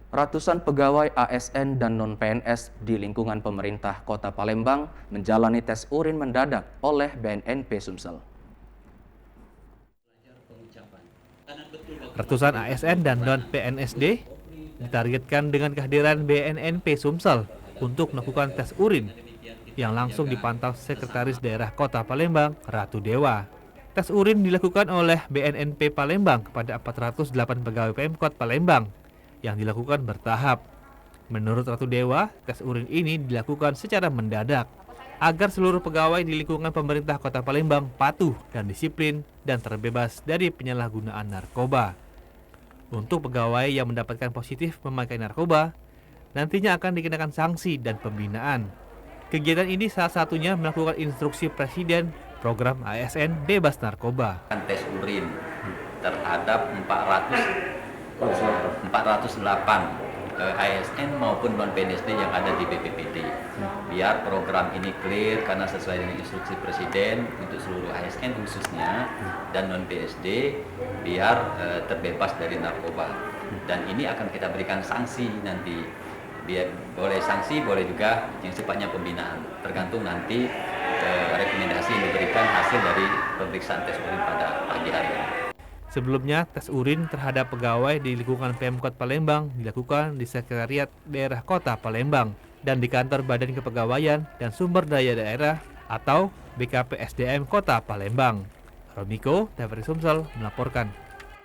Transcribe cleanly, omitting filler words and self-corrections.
Ratusan pegawai ASN dan non-PNS di lingkungan pemerintah Kota Palembang menjalani tes urin mendadak oleh BNNP Sumsel. Ratusan ASN dan non-PNSD ditargetkan dengan kehadiran BNNP Sumsel untuk melakukan tes urin yang langsung dipantau Sekretaris Daerah Kota Palembang, Ratu Dewa. Tes urin dilakukan oleh BNNP Palembang kepada 408 pegawai Pemkot Palembang yang dilakukan bertahap. Menurut Ratu Dewa, tes urin ini dilakukan secara mendadak agar seluruh pegawai di lingkungan pemerintah Kota Palembang patuh dan disiplin dan terbebas dari penyalahgunaan narkoba. Untuk pegawai yang mendapatkan positif memakai narkoba, nantinya akan dikenakan sanksi dan pembinaan. Kegiatan ini salah satunya melakukan instruksi Presiden program ASN bebas narkoba. Tes urin terhadap 408 ASN maupun non-PNSD yang ada di BPPD. Biar program ini clear karena sesuai dengan instruksi Presiden untuk seluruh ASN khususnya dan non-PNSD biar terbebas dari narkoba. Dan ini akan kita berikan sanksi nanti. Boleh sanksi, boleh juga yang sifatnya pembinaan. Tergantung nanti rekomendasi yang diberikan hasil dari pemeriksaan tes urin pada pagi hari ini. Sebelumnya, tes urin terhadap pegawai di lingkungan Pemkot Palembang dilakukan di Sekretariat Daerah Kota Palembang dan di Kantor Badan Kepegawaian dan Sumber Daya Daerah atau BKPSDM Kota Palembang. Romiko, TVRI Sumsel melaporkan.